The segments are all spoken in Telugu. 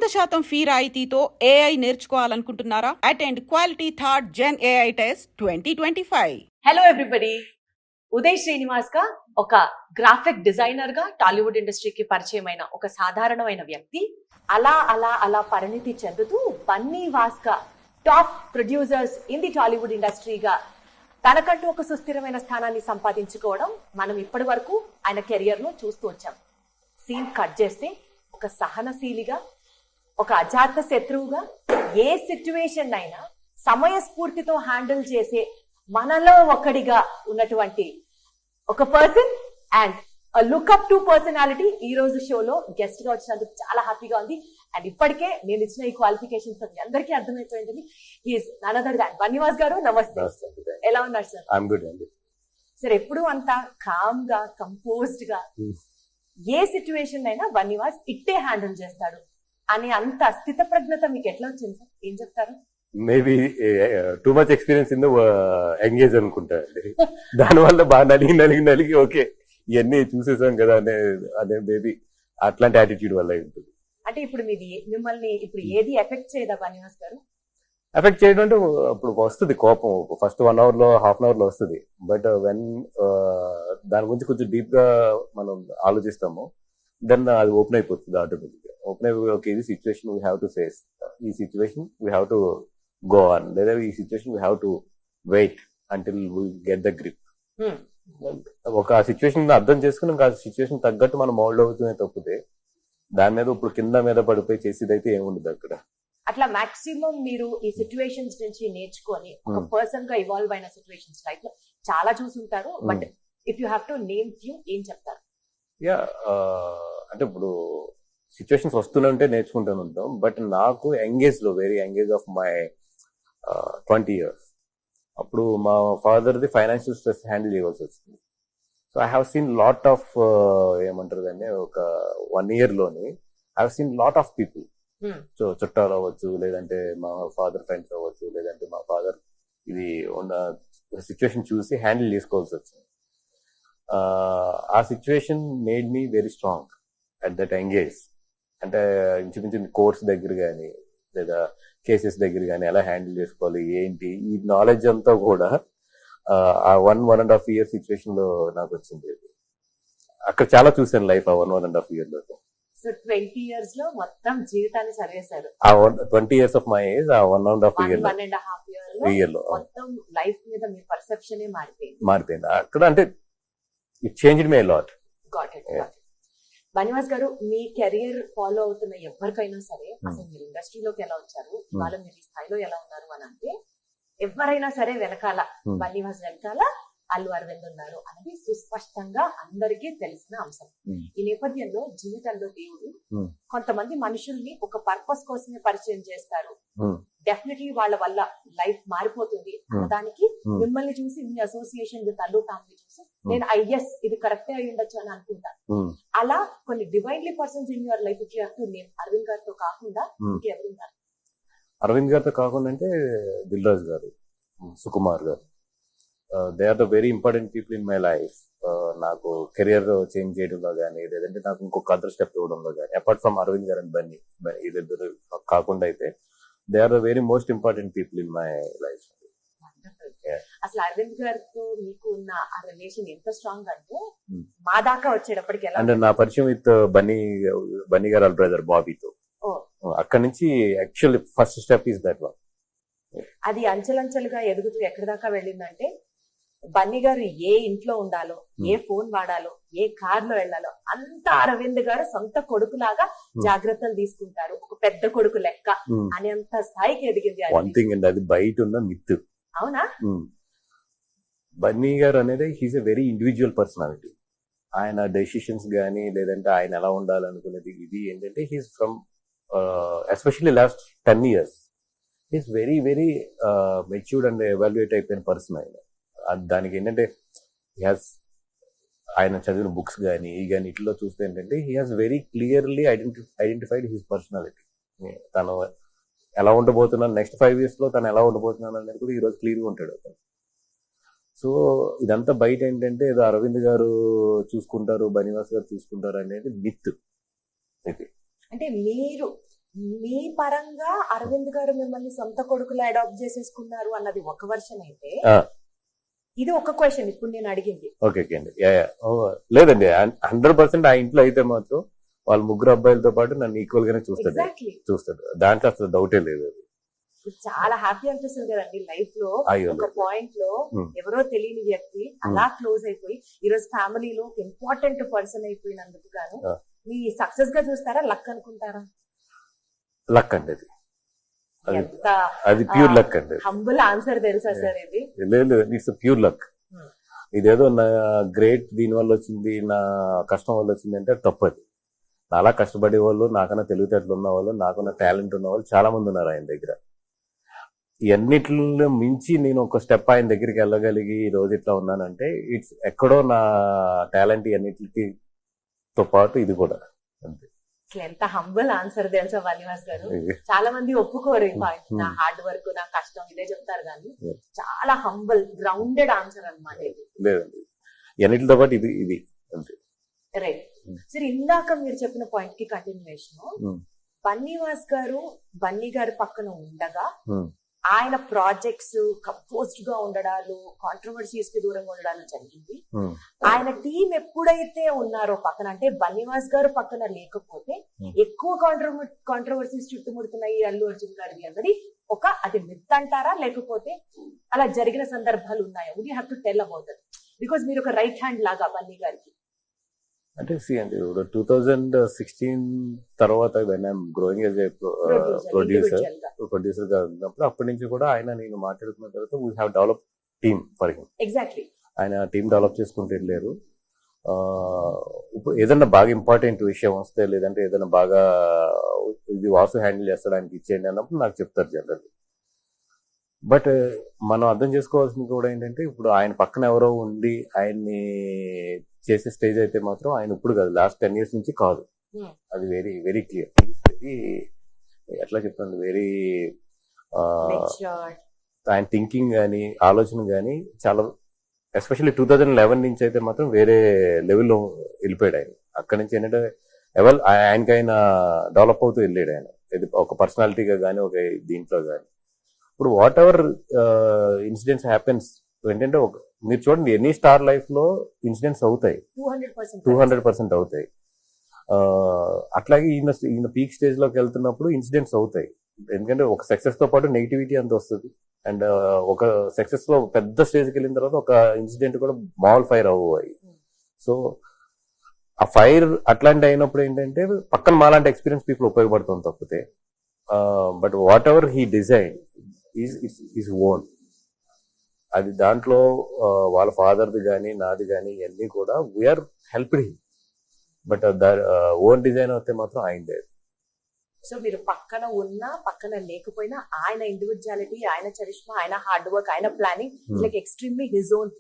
100% ఫీ రాయితీతో ఏఐ నేర్చుకోవాలనుకుంటున్నారా? Attend quality thought gen AI test 2025. Hello everybody, Uday Srinivas గా ఒక గ్రాఫిక్ డిజైనర్ గా టాలీవుడ్ ఇండస్ట్రీకి పరిచయమైన ఒక సాధారణమైన వ్యక్తి అలా అలా అలా పరిణితి చెందుతూ బన్నీ వాస్కా top producers in the Tollywood ఇండస్ట్రీగా తనకంటూ ఒక సుస్థిరమైన స్థానాన్ని సంపాదించుకోవడం మనం ఇప్పటి వరకు ఆయన కెరియర్ లో చూస్తూ వచ్చాం. సీన్ కట్ చేస్తే ఒక సహనశీలిగా, ఒక అజాత శత్రువుగా, ఏ సిచ్యువేషన్ అయినా సమయస్ఫూర్తితో హ్యాండిల్ చేసే మనలో ఒకడిగా ఉన్నటువంటి ఒక person and look up to personality ఈ రోజు షోలో గెస్ట్ గా వచ్చినందుకు చాలా హ్యాపీగా ఉంది. అండ్ ఇప్పటికే నేను ఇచ్చిన ఈ క్వాలిఫికేషన్స్ అందరికీ అర్థమైపోయింది. He is none other than Bunny Vas గారు. నమస్తే, ఎలా ఉన్నారు సార్? సార్ ఎప్పుడు అంతా కామ్ గా, కంపోజ్డ్ గా ఏ సిచ్యువేషన్ అయినా బన్నీవాస్ ఇట్టే హ్యాండిల్ చేస్తాడు అని అంత స్థిత ప్రజ్ఞత మీకు ఎట్లా వచ్చింది సార్? ఏం చెప్తారు? Maybe too much experience in engage అనుకుంటా అండి. దానివల్ల బాగా నలిగి ఓకే ఇవన్నీ చూసేసాం కదా అనే మేబీ అట్లాంటి యాటిట్యూడ్ వల్ల ఉంటుంది. అంటే ఇప్పుడు మిమ్మల్ని ఇప్పుడు ఏది ఎఫెక్ట్ చేయదా బన్నీవాస్ గారు? ఎఫెక్ట్ చేయడం అంటే అప్పుడు వస్తుంది కోపం, ఫస్ట్ 1 hour లో హాఫ్ అన్ అవర్ లో వస్తుంది. బట్ వెన్ దాని గురించి కొంచెం డీప్ గా మనం ఆలోచిస్తాము, దెన్ అది ఓపెన్ అయిపోతుంది ఆటోమేటిక్ గా. ఓపెన్ అయిపోయి ఓకే ఇది situation we have to face, ఈ situation we have to go on, లేదా ఈ situation we have to wait until we get the grip. ఒక సిచ్యువేషన్ అర్థం చేసుకుని ఇంకా ఆ సిచ్యువేషన్ తగ్గట్టు మనం మౌల్డ్ అవుతూనే తప్పితే దాని మీద ఇప్పుడు కింద మీద పడిపోయి చేసేదైతే ఏముండదు అక్కడ. అట్లా మాక్సిమం మీరు ఈ సిచ్యువేషన్స్ నుంచి నేర్చుకొని ఒక పర్సన్ గా ఇవాల్వ్ అయిన సిచ్యువేషన్స్ లైఫ్ లో చాలా చూసుంటారు. But if you have to name few, ఏం చెప్తారు? యా అంటే ఇప్పుడు సిచ్యువేషన్స్ వస్తుంటే నేర్చుకుంటూనే ఉంటాం. బట్ నాకు ఎంగేజ్ లో very engage of my 20 years అప్పుడు మా ఫాదర్ది ఫైనాన్షియల్ స్ట్రెస్ హ్యాండిల్ చేయవలసి వచ్చింది. So I have seen lot of ఏమంటారు దాన్ని, ఒక 1 year లోని I have seen lot of people. So చుట్టాలు అవ్వచ్చు, లేదంటే మా ఫాదర్ ఫ్రెండ్స్ అవ్వచ్చు, లేదంటే మా ఫాదర్ ఇది ఉన్న సిచ్యువేషన్ చూసి హ్యాండిల్ చేసుకోవాల్సి వచ్చింది. ఆ situation made me very strong at that engage. అంటే ఇంచుమించు కోర్స్ దగ్గర కానీ లేదా కేసెస్ దగ్గర కానీ ఎలా హ్యాండిల్ చేసుకోవాలి ఏంటి, ఈ నాలెడ్జ్ అంతా కూడా ఆ 1.5 year సిచ్యువేషన్ లో నాకు వచ్చింది. అక్కడ చాలా చూసాను లైఫ్ ఆ 1.5 year లో. సో 20 years లో మొత్తం జీవితాన్ని చదివేశారు. ఆ 20 years ఆఫ్ మై ఏజ్ ఆ 1.5 year లో మొత్తం లైఫ్ మీద మీ పర్సెప్షన్ మారిపోయింది. అక్కడ అంటే it changed my lot. Got it. Bunny Vas గారు, మీ కెరియర్ ఫాలో అవుతున్న ఎవరికైనా సరే అసలు మీరు ఇండస్ట్రీలోకి ఎలా వచ్చారు, ఇవాళ మీరు ఈ స్థాయిలో ఎలా ఉన్నారు అని అంటే ఎవరైనా సరే వెనకాల బన్నీవాస్ వెనకాల అల్లు అరవింద్ ఉన్నారు అనేది సుస్పష్టంగా అందరికీ తెలిసిన అంశం. ఈ నేపథ్యంలో జీవితంలో దేవుడు కొంతమంది మనుషుల్ని ఒక పర్పస్ కోసమే పరిచయం చేస్తారు. డెఫినెట్లీ వాళ్ళ వల్ల లైఫ్ మారిపోతుంది దానికి మిమ్మల్ని చూసి, మీ అసోసియేషన్ విత్ అల్లు ఫ్యామిలీ చూసి నేను ఐఎస్ ఇది కరెక్టే అయి ఉండొచ్చు అని అనుకుంటాను. అలా కొన్ని divinely persons in your life నేను అరవింద్ గారితో కాకుండా ఇంకెవరున్నారు? అరవింద్ గారితో కాకుండా అంటే దిల్ రాజు గారు, సుకుమార్ గారు, they are the very important people in my life. నాకు కెరియర్ చేంజ్ చేయడంలో కానీ, లేదంటే నాకు ఇంకొక అదర్ స్టెప్ ఇవ్వడంలో కానీ, అపార్ట్ ఫ్రమ్ అరవింద్ గారు అండ్ బన్నీ, ఇద్దరు కాకుండా అయితే they are the very most important people in my life. అసలు అరవింద్ గారితో మీకు ఉన్న ఆ రిలేషన్ ఎంత స్ట్రాంగ్ అంటే మా దాకా వచ్చేటప్పటికి అంటే నా పరిచయం విత్ బన్నీ గారు బ్రదర్ బాబీతో అక్కడ నుంచి actually first step is that one. అది అంచెలంచెలుగా ఎదుగుతూ ఎక్కడి దాకా వెళ్ళిందంటే బన్నీ గారు ఏ ఇంట్లో ఉండాలో, ఏ ఫోన్ వాడాలో, ఏ కార్ లో వెళ్లాలో అంతా అరవింద్ గారు సొంత కొడుకులాగా జాగ్రత్తలు తీసుకుంటారు, ఒక పెద్ద కొడుకు లెక్క అనేంత స్థాయికి ఎదిగింది. అది బయట ఉన్న మిత్. అవునా? బన్నీ గారు అనేది he's a very individual personality. ఆయన డెసిషన్స్ గానీ, లేదంటే ఆయన ఎలా ఉండాలనుకునేది ఇది ఏంటంటే he's from especially last 10 years he's very very matured and evaluate అయిపోయిన పర్సన్. ఆయన దానికి ఏంటంటే ఆయన చదివిన బుక్స్ కానీ ఇట్లో చూస్తే ఏంటంటే he has very clearly identified his personality. తను ఎలా ఉండబోతున్నాను, నెక్స్ట్ 5 years లో తను ఎలా ఉండబోతున్నాను అనేది కూడా ఈరోజు క్లియర్గా ఉంటాడు అతను. సో ఇదంతా బయట ఏంటంటే ఏదో అరవింద్ గారు చూసుకుంటారు, బన్నీవాస్ గారు చూసుకుంటారు అనేది మిత్. అంటే మీరు మీ పరంగా అరవింద్ గారు మిమ్మల్ని సొంత కొడుకులా అడాప్ట్ చేసేసుకున్నారు అన్నది ఒక వర్షన్ అయితే, ఇది ఒక క్వశ్చన్ ఇప్పుడు నేను అడిగింది. ఓకే అండి. లేదండి, 100% ఆ ఇంట్లో అయితే మాత్రం వాళ్ళ ముగ్గురు అబ్బాయిలతో పాటు నన్ను ఈక్వల్ గానే చూస్తాడు. దాంట్లో అసలు డౌటే లేదు. చాలా హ్యాపీ అనిపిస్తుంది కదండి లైఫ్ లో. అయ్యో ఒక పాయింట్ లో ఎవరో తెలియని వ్యక్తి అలా క్లోజ్ అయిపోయి ఈ రోజు ఫ్యామిలీలో ఒక ఇంపార్టెంట్ పర్సన్ అయిపోయినందుకు గాను మీ సక్సెస్ గా చూస్తారా, లక్ అనుకుంటారా? లక్ అండి, అది ప్యూర్ లక్ అండి. హంబుల్ ఆన్సర్ తెలుసా సార్ ఇది? లేదు, ఇట్స్ ప్యూర్ లక్. ఇదేదో నా గ్రేట్ దీని వల్ల వచ్చింది, నా కష్టం వల్ల వచ్చింది అంటే తప్పది. చాలా కష్టపడే వాళ్ళు, నాకన్నా తెలివితేటలు ఉన్న వాళ్ళు, నాకన్నా టాలెంట్ ఉన్న వాళ్ళు చాలా మంది ఉన్నారు ఆయన దగ్గర. ఇవన్నిటిలో మించి నేను ఒక స్టెప్ ఆయన దగ్గరికి వెళ్ళగలిగి ఈ రోజు ఇట్లా ఉన్నానంటే ఇట్స్ ఎక్కడో నా టాలెంట్ అన్నిటితో పాటు ఇది కూడా అంతే. ఎంత హంబుల్ ఆన్సర్ తెలుసా వాలివాస్ గారు? చాలా మంది ఒప్పుకోరు ఈ పాయింట్. నా హార్డ్ వర్క్, నా కష్టం ఇదే చెప్తారు కానీ చాలా హంబుల్ గ్రౌండెడ్ ఆన్సర్ అన్నమాట ఇది. లేదండి, అన్నిటితో పాటు ఇది అంతే. రైట్ సరే, ఇందాక మీరు చెప్పిన పాయింట్ కి కంటిన్యూషన్, బన్నీవాస్ గారు బన్నీ గారి పక్కన ఉండగా ఆయన ప్రాజెక్ట్స్ కంపోజ్డ్ గా ఉండడాలు, కాంట్రవర్సీస్ కి దూరంగా ఉండడాలు జరిగింది. ఆయన టీం ఎప్పుడైతే ఉన్నారో పక్కన, అంటే బన్నీవాస్ గారు పక్కన లేకపోతే ఎక్కువ కాంట్రవర్సీస్ చుట్టుముడుతున్నాయి అల్లు అర్జున్ గారిది అన్నది అది మిత్ అంటారా, లేకపోతే అలా జరిగిన సందర్భాలు ఉన్నాయా? Would you have to tell about that? Because మీరు ఒక రైట్ హ్యాండ్ లాగా బన్నీ గారికి. అంటే అండి, 2016 తర్వాత when I'm growing as a producer గా ఉన్నప్పుడు అప్పటి నుంచి కూడా ఆయన నేను మాట్లాడుకున్న తర్వాత we have develop team for him. Exactly, ఆయన టీమ్ డెవలప్ చేసుకుంటూ వెళ్ళారు. ఇప్పుడు ఏదన్నా బాగా ఇంపార్టెంట్ విషయం వస్తే, లేదంటే ఏదైనా బాగా ఇది వాసు హ్యాండిల్ చేస్తాడు ఆయనకి ఇచ్చేయండి అన్నప్పుడు నాకు చెప్తారు జనరల్. బట్ మనం అర్థం చేసుకోవాల్సింది కూడా ఏంటంటే, ఇప్పుడు ఆయన పక్కన ఎవరో ఉండి ఆయన్ని చేసే స్టేజ్ అయితే మాత్రం ఆయన ఇప్పుడు కాదు, లాస్ట్ 10 years నుంచి కాదు. అది వెరీ వెరీ క్లియర్. వెరీ ఎట్లా చెప్తాను, వెరీ ఆయన థింకింగ్ కానీ ఆలోచన కానీ చాలా, ఎస్పెషల్లీ 2011 నుంచి అయితే మాత్రం వేరే లెవెల్లో వెళ్ళిపోయాడు ఆయన. అక్కడి నుంచి ఏంటంటే ఆయనకైనా డెవలప్ అవుతూ వెళ్ళాడు ఆయన, ఒక పర్సనాలిటీగా కానీ ఒక దీంట్లో కానీ. ఇప్పుడు వాట్ ఎవర్ ఇన్సిడెంట్స్ హ్యాపెన్స్ ఏంటంటే, మీరు చూడండి ఎనీ స్టార్ లైఫ్ లో ఇన్సిడెంట్స్ అవుతాయి, 200% అవుతాయి. అట్లాగే ఈయన పీక్ స్టేజ్ లోకి వెళ్తున్నప్పుడు ఇన్సిడెంట్స్ అవుతాయి. ఎందుకంటే ఒక సక్సెస్ తో పాటు నెగిటివిటీ అంత వస్తుంది. అండ్ ఒక సక్సెస్ లో పెద్ద స్టేజ్కి వెళ్ళిన తర్వాత ఒక ఇన్సిడెంట్ కూడా మామూలు ఫైర్ అవ్వాలి. సో ఆ ఫైర్ అట్లాంటి అయినప్పుడు ఏంటంటే పక్కన మాలాంటి ఎక్స్పీరియన్స్ పీపుల్ ఉపయోగపడుతుంది తప్పితే. But whatever he design is own. అది దాంట్లో వాళ్ళ ఫాదర్ది కానీ నాది కానీ ఇవన్నీ కూడా we are helped him. But own design అయితే మాత్రం ఆయనదే. సో మీరు పక్కన ఉన్నా పక్కన లేకపోయినా ఆయన ఇండివిజువాలిటీ, ఆయన చరిష్మా, ఆయన హార్డ్ వర్క్, ఆయన planning like extremely his own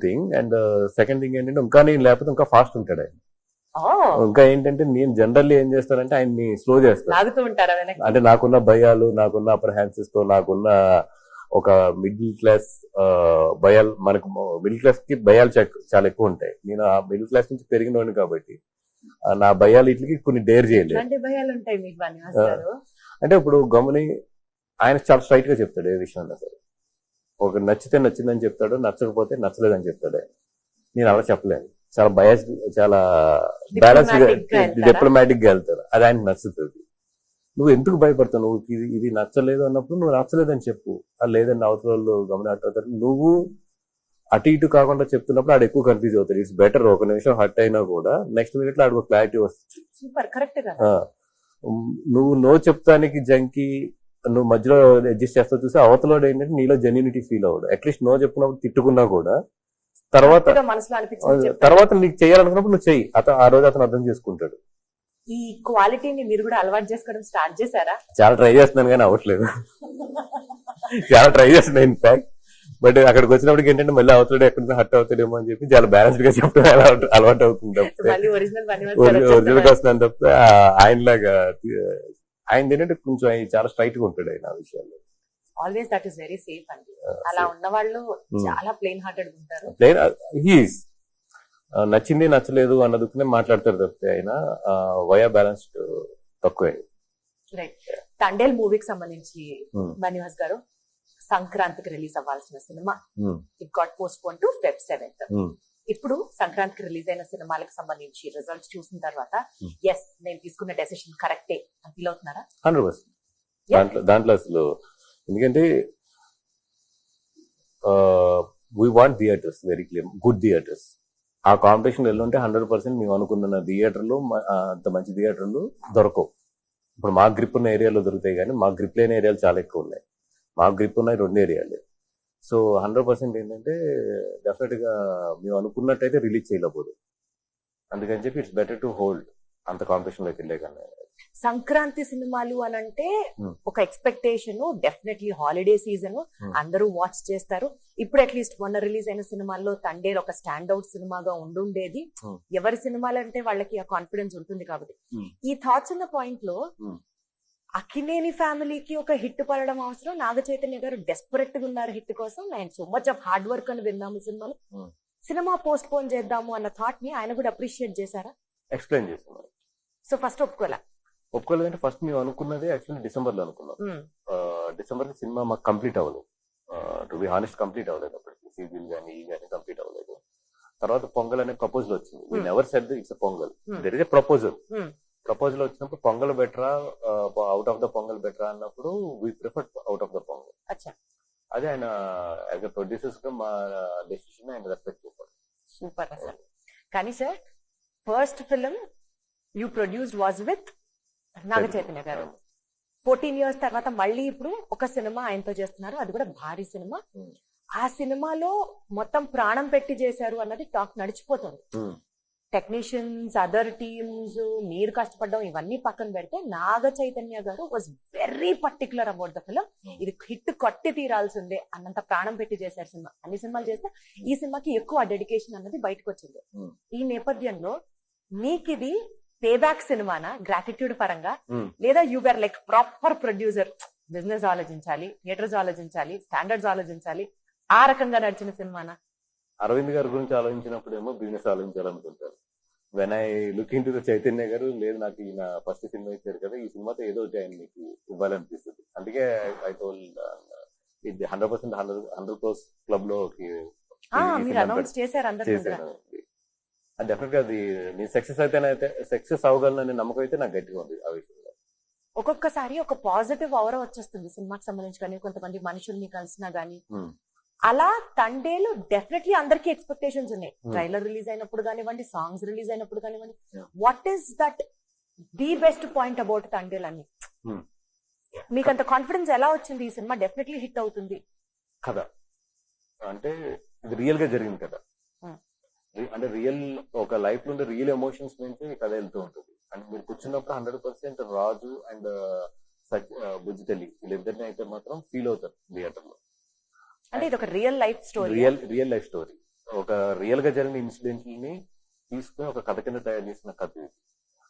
thing. And second thing ఏంటంటే, ఇంకా నేను లేకపోతే ఇంకా ఫాస్ట్ ఉంటాడు ఆయన. ఇంకా ఏంటంటే నేను జనరల్లీ ఏం చేస్తానంటే ఆయన్ని స్లో చేస్తాను. అంటే నాకున్న భయాలు, నాకున్న అప్రహాన్సెస్ తో, నాకున్న ఒక మిడిల్ క్లాస్ భయాలు, మనకు మిడిల్ క్లాస్ కి భయాలు చాలా ఎక్కువ ఉంటాయి. నేను ఆ మిడిల్ క్లాస్ నుంచి పెరిగినోడిని కాబట్టి నా భయాలు ఇట్లకి కొన్ని డేర్ చేయలేదు. అంటే ఇప్పుడు గమని ఆయన చాలా స్ట్రైట్ గా చెప్తాడు ఏ విషయం అన్నా సరే. ఒక నచ్చితే నచ్చిందని చెప్తాడు, నచ్చకపోతే నచ్చలేదని చెప్తాడు. నేను అలా చెప్పలేను. చాలా బయాస్, చాలా బ్యాలెన్స్ గా డిప్లొమాటిక్ గా వెళ్తాడు. అది ఆయనకు నచ్చుతుంది. నువ్వు ఎందుకు భయపడతావు? నువ్వు ఇది నచ్చలేదు అన్నప్పుడు నువ్వు నచ్చలేదని చెప్పు. అది లేదని అవతల వాళ్ళు గమనిస్తారు. నువ్వు అటు ఇటు కాకుండా చెప్తున్నప్పుడు ఆడు ఎక్కువ కన్ఫ్యూజ్ అవుతాడు. ఇట్స్ బెటర్ ఒక నిమిషం హర్ట్ అయినా కూడా నెక్స్ట్ మినిట్ లో ఆడికి క్లారిటీ వస్తుంది. నువ్వు నో చెప్తానికి జంకి నువ్వు మధ్యలో అడ్జస్ట్ చేస్తా చూసి అవతల ఏంటంటే నీలో జెన్యూనిటీ ఫీల్ అవ్వడు. అట్లీస్ట్ నో చెప్పినప్పుడు తిట్టుకున్నా కూడా తర్వాత నీకు చేయాలనుకున్నప్పుడు నువ్వు చెయ్యి. ఆ రోజు అతను అర్థం చేసుకుంటాడు. ఈ క్వాలిటీని మీరు కూడా అలవాటు చేసుకోవడం స్టార్ట్ చేశారా? చాలా ట్రై చేస్తున్నాను కానీ అవ్వట్లేదు. చాలా ట్రై చేస్తున్నాను ఇన్ఫాక్ట్. బట్ అక్కడికి వచ్చినప్పటికి ఏంటంటే మళ్ళీ అవుతాడు, ఎక్కడ హర్ట్ అవుతాడేమో అని చెప్పి చాలా బ్యాలెన్స్డ్ గా చెప్పడం అలవాటు అవుతుంది. ఒరిజినల్ గా వస్తున్నాను తప్పితే ఆయనలాగా ఆయన ఏంటంటే కొంచెం చాలా స్ట్రైట్ గా ఉంటాడు ఆయన ఆ విషయాల్లో. Always that is very safe అండి. అలా ఉన్న వాళ్ళు చాలా ప్లెయిన్ హార్టెడ్ ఉంటారు. హీస్ నచ్చింది నచ్చలేదు అన్నదుకునే మాట్లాడతారు తప్పితే ఆయన వయా బ్యాలెన్స్డ్ తక్కువే. రైట్. తండేల్ మూవీకి సంబంధించి Hmm. బనివాస్ గారు సంక్రాంతికి రిలీజ్ అవ్వాల్సిన cinema Hmm. It got post phone to Feb 7th. Hmm. ఇప్పుడు సంక్రాంతికి రిలీజ్ అయిన సినిమాలకు సంబంధించి రిజల్ట్స్ చూసిన తర్వాత Hmm. ఎస్ నేను తీసుకున్న డెసిషన్ కరెక్టే అని ఫీల్ అవుతున్నారా? 100%. దాంట్లో అసలు ఎందుకంటే we want theatres very clear, good theatres. ఆ కాంపిటీషన్ వెళ్ళుంటే 100% మేము అనుకున్న థియేటర్లు అంత మంచి థియేటర్లు దొరకవు. ఇప్పుడు మా గ్రిప్ ఉన్న ఏరియాలో దొరుకుతాయి, కానీ మా గ్రిప్ లేని ఏరియాలు చాలా ఎక్కువ ఉన్నాయి. మా గ్రిప్ ఉన్నాయి 2 ఏరియాలు. సో 100% ఏంటంటే డెఫినెట్ గా మేము అనుకున్నట్టయితే రిలీజ్ చేయలేకపోదు. అందుకని చెప్పి ఇట్స్ బెటర్ టు హోల్డ్ అంత కాంపిటీషన్ లోకి వెళ్ళే కన్నా. సంక్రాంతి సినిమాలు అని అంటే Hmm. ఒక expectation, definitely holiday season, Hmm. అందరూ వాచ్ చేస్తారు. ఇప్పుడు అట్లీస్ట్ మొన్న రిలీజ్ అయిన సినిమాల్లో తండేల్ ఒక స్టాండ్ అవుట్ సినిమాగా ఉండుండేది. Hmm. ఎవరి సినిమాలంటే వాళ్ళకి ఆ కాన్ఫిడెన్స్ ఉంటుంది కాబట్టి. Hmm. ఈ థాట్స్ ఉన్న పాయింట్ లో Hmm. అక్కినేని ఫ్యామిలీకి ఒక హిట్ పడడం అవసరం. నాగ చైతన్య గారు డెస్పరెట్ గా ఉన్నారు హిట్ కోసం. And so much of hard work అని విన్నాము ఈ సినిమాలో. Hmm. సినిమా పోస్ట్ పోన్ చేద్దాము అన్న థాట్ ని ఆయన కూడా అప్రిషియేట్ చేశారా? ఎక్స్ప్లెయిన్ చేస్తున్నాం. సో ఫస్ట్ ఒప్పుకోలే. ఒప్పుకోలేదంటే ఫస్ట్ మేము అనుకున్నది యాక్చువల్లీ డిసెంబర్ లో అనుకున్నాం. డిసెంబర్ కి సినిమా మాకు కంప్లీట్ అవ్వలేదు. టు బి హానెస్ట్ కంప్లీట్ అవ్వలేదు. అప్పటికి సీరియల్ కానీ ఈ కానీ కంప్లీట్ అవ్వలేదు. తర్వాత పొంగల్ అనే ప్రపోజల్ వచ్చింది. We never said it's pongal, there is a proposal. Proposal వచ్చినప్పుడు పొంగల్ బెటరా అవుట్ ఆఫ్ ద పొంగల్ బెటరా అన్నప్పుడు we prefer out of the pongal. అచ్చా, అదే ఆయన యాజ్ ఎ ప్రొడ్యూసర్స్ గా మా డెసిషన్ ఆయన రెస్పెక్ట్ చేశారు. సూపర్ అసలు. కానీ sir first film you produced was with Naga Chaitanya గారు. 14 years తర్వాత మళ్ళీ ఇప్పుడు ఒక సినిమా ఆయనతో చేస్తున్నారు, అది కూడా భారీ సినిమా. Hmm. ఆ సినిమాలో మొత్తం ప్రాణం పెట్టి చేశారు అన్నది టాక్ నడిచిపోతుంది. Hmm. టెక్నీషియన్స్, అదర్ టీమ్స్, మీరు కష్టపడడం ఇవన్నీ పక్కన పెడితే నాగ చైతన్య గారు was very particular about the film. ఇది హిట్ కొట్టి తీరాల్సిందే అన్నంత ప్రాణం పెట్టి చేశారు సినిమా. అన్ని సినిమాలు చేస్తే ఈ సినిమాకి ఎక్కువ డెడికేషన్ అన్నది బయటకు వచ్చింది. Hmm. ఈ నేపథ్యంలో మీకు ఇది పేబ్యాక్ సినిమానా గ్రాటిట్యూడ్ పరంగా, Hmm. లేదా you are like proper producer, business ఆలోచించాలి, థియేటర్స్ ఆలోచించాలి, స్టాండర్డ్స్ ఆలోచించాలి, ఆ రకంగా నడిచిన సినిమానా? అరవింద్ గారి గురించి ఆలోచించినప్పుడు ఏమో బిజినెస్ ఆలోచించాలనుకుంటారు. When I look in to the Chaitanya గారు, లేదు నాకు ఈయన ఫస్ట్ సినిమా ఇచ్చారు కదా, ఈ సినిమాతో ఏదో ఒకటి ఆయన మీకు ఇవ్వాలనిపిస్తుంది. అందుకే ఐ టోల్ ఇది 100% 100 crores క్లబ్ లో మీరు అనౌన్స్ చేశారు అందరి ముందర. చేశాను. డెఫినెట్ గా అది నేను సక్సెస్ అవ్వగలననే నమ్మకం అయితే నాకు గట్టిగా ఉంది ఆ విషయంలో. ఒక్కొక్కసారి ఒక పాజిటివ్ అవర్ వచ్చేస్తుంది సినిమాకి సంబంధించి, కానీ కొంతమంది మనుషుల్ని కలిసినా గానీ. Hmm. అలా తండేలు డెఫినెట్లీ అందరికి ఎక్స్పెక్టేషన్స్ ఉన్నాయి. Hmm. ట్రైలర్ రిలీజ్ అయినప్పుడు కానివ్వండి, సాంగ్స్ రిలీజ్ అయినప్పుడు కానివ్వండి. Yeah. What is that the best point about Thandel అని? Hmm. మీకు అంత కాన్ఫిడెన్స్ ఎలా వచ్చింది ఈ సినిమా డెఫినెట్లీ హిట్ అవుతుంది? కదా అంటే ఇది రియల్ గా జరిగింది కదా. Hmm. అంటే రియల్ ఒక లైఫ్ లో ఉండే రియల్ ఎమోషన్స్ నుంచి ఈ కథ వెళ్తూ ఉంటుంది. అండ్ మీరు కూర్చున్నప్పుడు 100% రాజు అండ్ బుజ్జితల్లి వీళ్ళిద్దరిని అయితే మాత్రం ఫీల్ అవుతారు థియేటర్ లో. అంటే ఇది ఒక real life story. Real life story, ఒక రియల్ గా జరిగిన ఇన్సిడెంట్ ని తీసుకుని ఒక కథ కింద తయారు చేసిన కథ ఇది.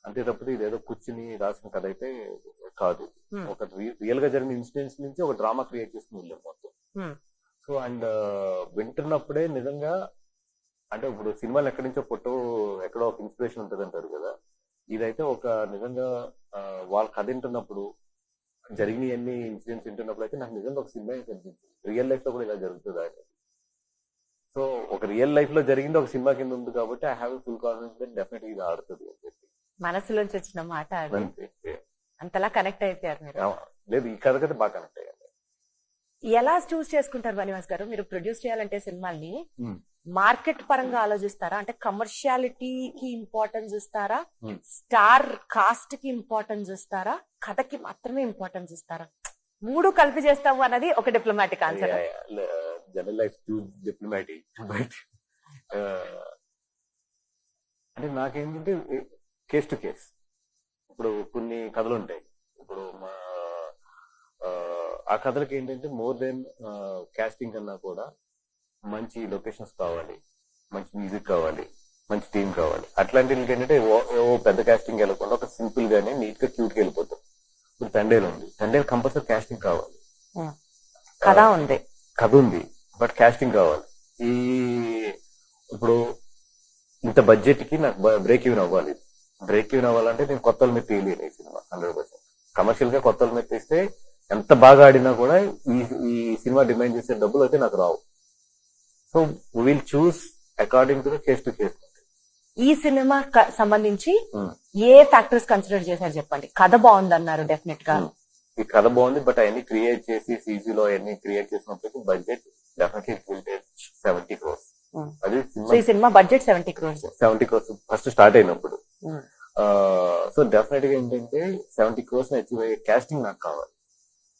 అంతే తప్పితే ఇదేదో కూర్చుని రాసిన కథ అయితే కాదు. Hmm. ఒక రియల్ గా జరిగిన ఇన్సిడెంట్స్ నుంచి ఒక డ్రామా క్రియేట్ చేసిన వెళ్ళాం మొత్తం. Hmm. సో అండ్ వింటున్నప్పుడే నిజంగా అంటే ఇప్పుడు సినిమాలు ఎక్కడి నుంచో ఎక్కడో ఒక ఇన్స్పిరేషన్ ఉంటుంది అంటారు కదా, ఇదైతే ఒక నిజంగా వాళ్ళ కథ వింటున్నప్పుడు జరిగిన అన్ని ఇన్సిడెంట్స్ వింటున్నప్పుడు అయితే నాకు నిజంగా ఒక సినిమా కనిపించింది. రియల్ లైఫ్ లో కూడా ఇలా జరుగుతుంది అనేది. సో ఒక రియల్ లైఫ్ లో జరిగింది ఒక సినిమా కింద ఉంది కాబట్టి I have full confidence that definite ఇది ఆడుతుంది అని చెప్పి. మనసులోంచి వచ్చిన మాట అది. అంతే. అంతలా కనెక్ట్ అయిపోయారు మీరు. లేదు ఈ కథ కదా బాగా కనెక్ట్ అయ్యాను. ఎలా చూస్ చేసుకుంటారు బనివాస్ గారు? మీరు ప్రొడ్యూస్ చేయాలంటే సినిమాల్ని Hmm. మార్కెట్ పరంగా ఆలోచిస్తారా? అంటే కమర్షియాలిటీకి ఇంపార్టెన్స్ ఇస్తారా? Hmm. స్టార్ కాస్ట్ కి ఇంపార్టెన్స్ ఇస్తారా? కథకి మాత్రమే ఇంపార్టెన్స్ ఇస్తారా? 3 కలిపి చేస్తాము అన్నది ఒక diplomatic answer. General life diplomatic but అంటే నాకేంటంటే కేస్ టు కేస్. ఇప్పుడు కొన్ని కథలు ఉంటాయి, ఇప్పుడు ఆ కథలకి ఏంటంటే మోర్ దెన్ కాస్టింగ్ కన్నా కూడా మంచి లొకేషన్స్ కావాలి, మంచి మ్యూజిక్ కావాలి, మంచి టీమ్ కావాలి. అట్లాంటి ఏంటంటే ఓ పెద్ద కాస్టింగ్ వెళ్ళకుండా ఒక సింపుల్ గానే నీట్ గా క్యూట్ గా వెళ్ళిపోతాం. ఇప్పుడు తండేలు ఉంది, తండేలు కంపల్సరీ కాస్టింగ్ కావాలి, కథ ఉంది, కథ ఉంది, బట్ కాస్టింగ్ కావాలి. ఇప్పుడు ఇంత బడ్జెట్ కి నాకు బ్రేక్ ఈవెన్ అవ్వాలి. బ్రేక్ ఈవెన్ అవ్వాలంటే నేను కొత్త మీద తీయలేను ఈ సినిమా 100%. కమర్షియల్ గా కొత్త మీద తీస్తే ఎంత బాగా ఆడినా కూడా ఈ ఈ సినిమా డిమాండ్ చేసే డబ్బులు అయితే నాకు రావు. So will choose according to the case to case. ఈ సినిమా సంబంధించి Hmm. ఏ ఫ్యాక్టర్స్ కన్సిడర్ చేశారు చెప్పండి. కథ బాగుంది అన్నారు డెఫినెట్ గా. ఈ కథ బాగుంది, బట్ అవన్నీ క్రియేట్ చేసి సీజీలో అవన్నీ క్రియేట్ చేసినప్పటికీ budget definitely will take 70 crores. అది సో ఈ cinema budget 70 crores. 70 crores first start అయినప్పుడు. సో డెఫినెట్ గా ఏంటంటే 70 crores అచీవ్ అయ్యే కాస్టింగ్ నాకు కావాలి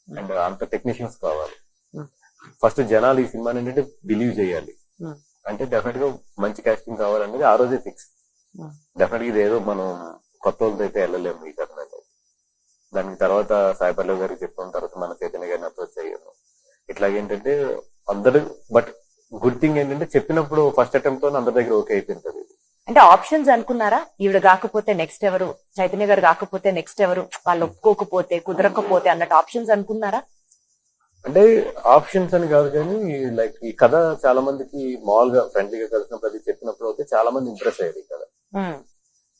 అండ్ అంత టెక్నీషియన్స్ కావాలి. ఫస్ట్ జనాలు ఈ సినిమాని ఏంటంటే బిలీవ్ చేయాలి అంటే డెఫినెట్ గా మంచి కాస్టింగ్ కావాలనేది ఆ రోజే ఫిక్స్. డెఫినెట్ గా ఇదేదో మనం కొత్త వాళ్ళతో అయితే వెళ్ళలేము ఈ కథ అనేది. దానికి తర్వాత సాయి పల్లవి గారికి చెప్పిన తర్వాత మన చైతన్య గారిని అప్రోచ్ అయ్యాను. ఇట్లాగేంటంటే అందరూ, బట్ గుడ్ థింగ్ ఏంటంటే చెప్పినప్పుడు ఫస్ట్ అటెంప్ట్ తో అందరి దగ్గర ఓకే అయిపోయింది. అంటే ఆప్షన్స్ అనుకున్నారా? ఈవిడ కాకపోతే నెక్స్ట్ ఎవరు, చైతన్య గారు కాకపోతే నెక్స్ట్ ఎవరు, వాళ్ళు ఒప్పుకోకపోతే కుదరకపోతే అన్నట్టు ఆప్షన్స్ అనుకున్నారా? అంటే ఆప్షన్స్ అని కాదు కానీ లైక్ ఈ కథ చాలా మందికి మామూలుగా ఫ్రెండ్లీగా కలిసినప్పుడు అది చెప్పినప్పుడు అయితే చాలా మంది ఇంప్రెస్ అయ్యారు. ఈ కథ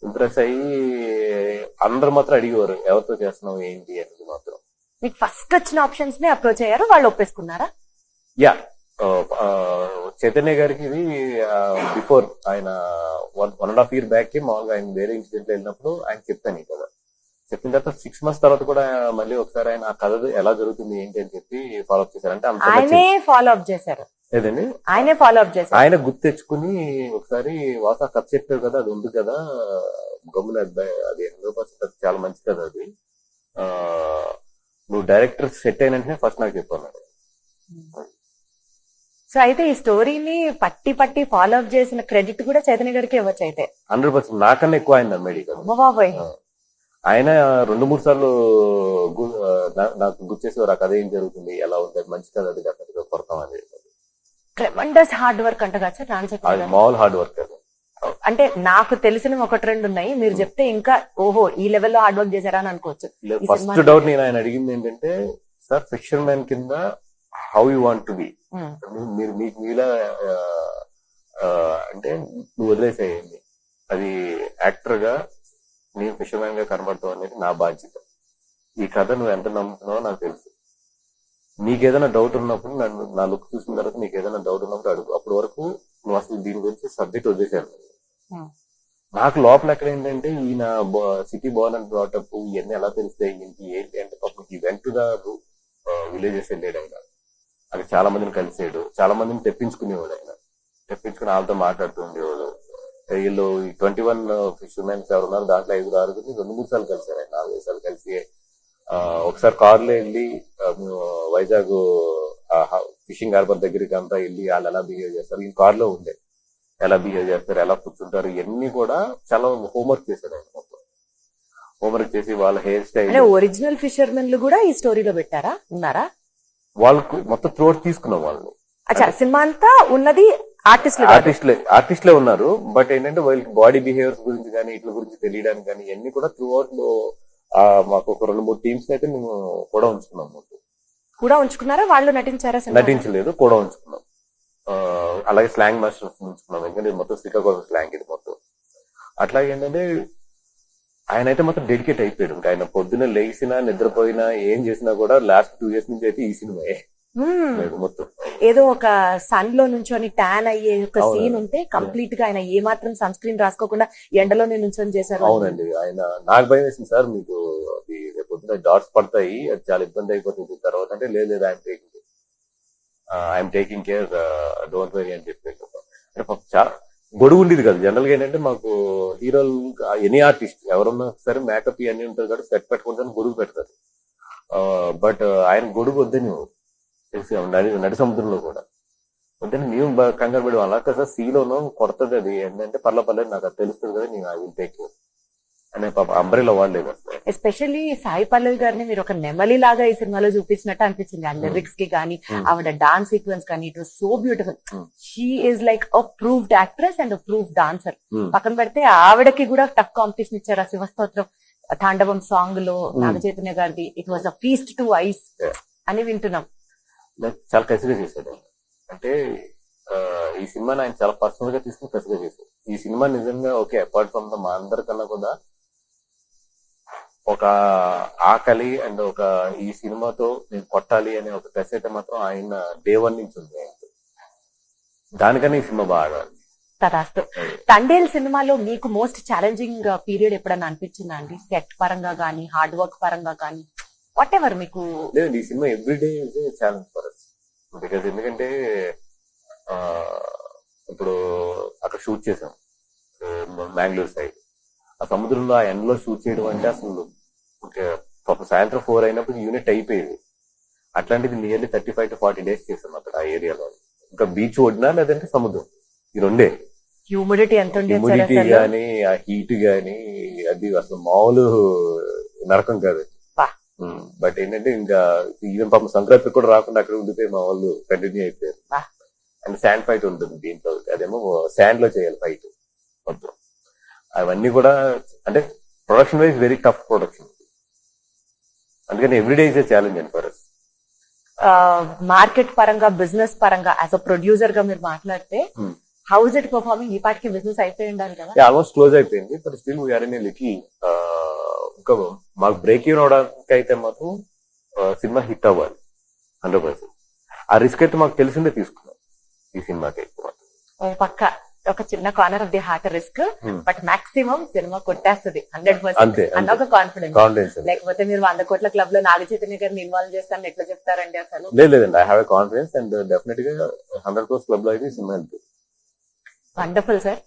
ఇంప్రెస్ అయ్యి అందరు మాత్రం అడిగేవారు ఎవరితో చేస్తున్నావు ఏంటి అనేది మాత్రం. మీకు ఫస్ట్ వచ్చిన ఆప్షన్స్ ని అప్రోచ్ అయ్యారు, వాళ్ళు ఒప్పేసుకున్నారా? యా, చైతన్య గారికి ఇది బిఫోర్ ఆయన 1.5 years బ్యాక్ కి మామూలుగా ఆయన వేరే ఇన్సిడెంట్ వెళ్ళినప్పుడు ఆయన చెప్పాను ఈ కథ. చెప్పిన తర్వాత 6 months తర్వాత కూడా మళ్ళీ ఒకసారి ఆయన ఆ కథ ఎలా జరుగుతుంది ఏంటి అని చెప్పి ఫాలో అప్ చేశారు. అంటే ఆయనే ఫాలో అప్ చేశారు. ఏదండి, ఆయనే ఫాలో అప్ చేశారు. ఆయన గుర్తు తెచ్చుకుని ఒకసారి వాసా కథ చెప్పావు కదా, అది ఉంది కదా గమ్మున అది 100% చాలా మంచి కదా అది, నువ్వు డైరెక్టర్ సెట్ అయినంటే ఫస్ట్ నాకు చెప్పాను. సో అయితే ఈ స్టోరీని పట్టి ఫాలో అప్ చేసిన క్రెడిట్ కూడా చైతన్య గారికి ఇవ్వచ్చు. అయితే 100% నాకన్నా ఎక్కువ ఆయన నమ్మేది కదా. బాబాయ్, ఆయన 2-3 సార్లు నాకు గుర్తు చేసేవారు ఆ కథ ఏం జరుగుతుంది ఎలా ఉంటుంది, మంచి కథ అది డెఫినెట్ గా కొడతాం అనేది. ట్రెమెండస్ హార్డ్ వర్క్ అంట కదా సార్ రామచంద్ర అది గారు? మామూలు హార్డ్ వర్క్ అది. అంటే నాకు తెలిసిన 1-2 ఉన్నాయి, మీరు చెప్తే ఇంకా ఓహో ఈ లెవెల్లో హార్డ్ వర్క్ చేశారా అని అనుకోవచ్చు. ఈ ఫస్ట్ సినిమా- డౌట్ నేను ఆయన అడిగింది ఏంటంటే, సార్ ఫిక్షన్ మ్యాన్ కింద how you want to be, మీరు మీకు మీలా అంటే నువ్వు వదిలేసేయండి, అది యాక్టర్ గా నేను ఫిషర్ మ్యాన్ గా కనబడతావు అనేది నా బాధ్యత. ఈ కథ నువ్వు ఎంత నమ్ముతున్నావో నాకు తెలుసు. నీకేదైనా డౌట్ ఉన్నప్పుడు నన్ను నా లుక్ చూసిన తర్వాత నీకు ఏదైనా డౌట్ ఉన్నప్పుడు అడుగు. అప్పటి వరకు నువ్వు అసలు దీని గురించి సబ్జెక్ట్ వదిలేసాను. నాకు లోపల ఎక్కడ ఏంటంటే ఈయన సిటీ బోర్న్ అండ్ బ్రాటప్ ఇవన్నీ ఎలా తెలుస్తాయి ఏంటి అంటే పాపం ఈ వెంట ద విలేజెస్ వెళ్ళాడు ఆయన. అక్కడ చాలా మందిని కలిసాడు, చాలా మందిని తెప్పించుకునేవాడు ఆయన. తెప్పించుకుని వాళ్ళతో మాట్లాడుతూ ఉండేవాడు. వీళ్ళు ఈ 21 ఫిషర్మెన్స్ ఎవరు ఉన్నారు దాంట్లో 5-6 2-3 సార్లు కలిసారు ఆయన, 4-5 సార్లు కలిసి ఒకసారి కారులో వెళ్ళి వైజాగ్ ఫిషింగ్ హార్బర్ దగ్గరికి అంతా వెళ్ళి వాళ్ళు ఎలా బిహేవ్ చేస్తారు, ఈ కారులో ఉండే ఎలా బిహేవ్ చేస్తారు, ఎలా కూర్చుంటారు, ఇవన్నీ కూడా చాలా హోంవర్క్ చేశాడు ఆయన. మొత్తం హోంవర్క్ చేసి వాళ్ళ హెయిర్ స్టైల్, ఒరిజినల్ ఫిషర్మెన్లు కూడా ఈ స్టోరీలో పెట్టారా, ఉన్నారా? వాళ్ళకు మొత్తం త్రోట్ తీసుకున్నాం వాళ్ళని. అచ్చా, సినిమా అంతా ఉన్నది ఆర్టిస్ట్లే ఉన్నారు. బట్ ఏంటంటే వాళ్ళకి బాడీ బిహేవియర్స్ గురించి కానీ ఇట్ల గురించి తెలియడానికి కానీ ఇవన్నీ కూడా త్రూ అవుట్ లో మాకు ఒక 2-3 టీమ్స్ అయితే మేము కూడా ఉంచుకున్నాం. కూడా ఉంచుకున్నారా? వాళ్ళు నటించారా? నటించలేదు, కూడా ఉంచుకున్నాం. అలాగే స్లాంగ్ మాస్టర్స్ ఉంచుకున్నాం, ఎందుకంటే మొత్తం శ్రీకాకుళం స్లాంగ్ ఇది మొత్తం. అట్లాగే ఏంటంటే ఆయన అయితే మొత్తం డెడికేట్ అయిపోయాడు. ఇంకా ఆయన పొద్దున్న లేచినా నిద్రపోయినా ఏం చేసినా కూడా లాస్ట్ 2 years నుంచి అయితే ఈ సినిమా మొత్తం. ఏదో ఒక సన్ లో నుంచొని ట్యాన్ అయ్యే ఒక సీన్ ఉంటే కంప్లీట్ గా ఆయన ఏ మాత్రం సన్ స్క్రీన్ రాసుకోకుండా ఎండలోనే నుంచొని చేశారు. అవునండి, ఆయన నాకు భయం వేసింది సార్, మీకు అది రేపు పొద్దున డాట్స్ పడతాయి, అది చాలా ఇబ్బంది అయిపోతుంది తర్వాత అంటే లేదు I'm taking care, don't very అని చెప్పేసి. అంటే చాలా గొడుగు ఉండేది కదా. జనరల్ గా ఏంటంటే మాకు హీరోలు ఎనీ ఆర్టిస్ట్ ఎవరున్నా సరే మేకప్ ఇవన్నీ ఉంటుంది కాబట్టి సెట్ పెట్టుకుంటాను గొడుగు పెడతారు. బట్ ఆయన గొడుగు వద్దని తెలిసి నడి సముద్రంలో కూడా వద్దని మేము కంగారు పడి అలా కదా సీలోనూ కొడుతుంది అది ఏంటంటే పర్లేదు నాకు అది తెలుస్తుంది కదా, నేను ఐ విల్ టేక్ కేర్ అనే పాప అంబ్రెల్లా వాడలేదు అసలు. ఎస్పెషల్లీ సాయి పల్లవి గారిని మీరు ఒక నెమలి లాగా ఈ సినిమాలో చూపించినట్టు అనిపించింది. ఆ లిరిక్స్ కి కానీ ఆవిడ డాన్స్ సీక్వెన్స్ కానీ it was so beautiful. She is like a proved actress and proved dancer. పక్కన పెడితే ఆవిడకి కూడా టఫ్ కాంపిటీషన్ ఇచ్చారు. ఆ శివస్తోత్రం తాండవం సాంగ్ లో నాగచైతన్య గారిది it was a feast to ice అని వింటున్నాం. చాలా కసిగా చేశాడు. అంటే ఈ సినిమాని ఆయన చాలా పర్సనల్ గా తీసుకుని కసిగా చేశాడు. ఈ సినిమా నిజంగా ఓకే అపార్ట్ ఫ్రమ్ ద మా అందరికన్నా కూడా ఒక ఆకలి అండ్ ఒక ఈ సినిమాతో నేను కొట్టాలి అనే ఒక ప్రెస్ అయితే మాత్రం ఆయన డే 1 నుంచి ఉంది ఆయనతో. దానికన్నా ఈ సినిమా బాగా ఆడాలి. తదాస్తు. తండేల్ సినిమాలో మీకు మోస్ట్ ఛాలెంజింగ్ పీరియడ్ ఎప్పుడన్నా అనిపించిందా అండి? సెట్ పరంగా గానీ, హార్డ్ వర్క్ పరంగా గానీ, వాట్ ఎవర్ మీకు? లేదండి, ఈ సినిమా everyday is a challenge for us. Because ఎందుకంటే ఆ, ఇప్పుడు అక్కడ షూట్ చేసాం మ్యాంగ్లూర్ సైడ్. ఆ సముద్రంలో ఆ ఎండలో షూట్ చేయడం అంటే అసలు పాపం సాయంత్రం 4 అయినప్పుడు యూనిట్ అయిపోయేది. అట్లాంటిది నియర్లీ 35 to 40 days చేసాం అక్కడ ఆ ఏరియాలో. ఇంకా బీచ్ ఒడినా లేదంటే సముద్రం, ఈ రెండే. హ్యూమిడిటీ ఎంత ఉండేది సార్ హ్యూమిడిటీ అసలు? గానీ ఆ హీట్ గానీ అది అసలు మామూలు నరకం కాదు. బా. బట్ ఏంటంటే ఇంకా ఈవెన్ పాపం సంక్రాంతి కూడా రాకుండా అక్కడ ఉండిపోయి మా వాళ్ళు కంటిన్యూ అయిపోయారు. బా. అండ్ శాండ్ ఫైట్ ఉంటుంది దీంట్లో, అదేమో శాండ్ లో చేయాలి ఫైట్ మొత్తం. అవన్నీ కూడా అంటే production wise very tough production. అందుకని everyday is a challenge and for us. Market పరంగా, బిజినెస్ పరంగా యాజ్ అ ప్రొడ్యూసర్ గా మీరు మాట్లాడితే Hmm. How is it performing? ఈ పాటికి బిజినెస్ అయిపోయి ఉండాలి కదా? ఆల్మోస్ట్ క్లోజ్ అయిపోయింది. But still we are in a little ఇంకా మాకు బ్రేక్ ఈవెన్ అవడానికి అయితే మాత్రం సినిమా హిట్ అవ్వాలి 100%. ఆ రిస్క్ అయితే మాకు తెలిసిందే తీసుకున్నాం ఈ సినిమాకి అయితే మాత్రం. ఓ పక్క ఒక చిన్న corner of the heart risk, Hmm. But maximum cinema కొట్టేస్తుంది 100% అంతే, అన్న అంతే. ఒక కాన్ఫిడెన్స్. కాన్ఫిడెన్స్ లేకపోతే మీరు 100 కోట్ల క్లబ్ లో నాగ చైతన్య గారిని ఇన్వాల్వ్ చేస్తారని ఎట్లా చెప్తారండి అసలు? లేదండి, I have a confidence and definite గా 100 crores క్లబ్ లో అయితే ఈ సినిమా వెళ్తుంది. Wonderful sir.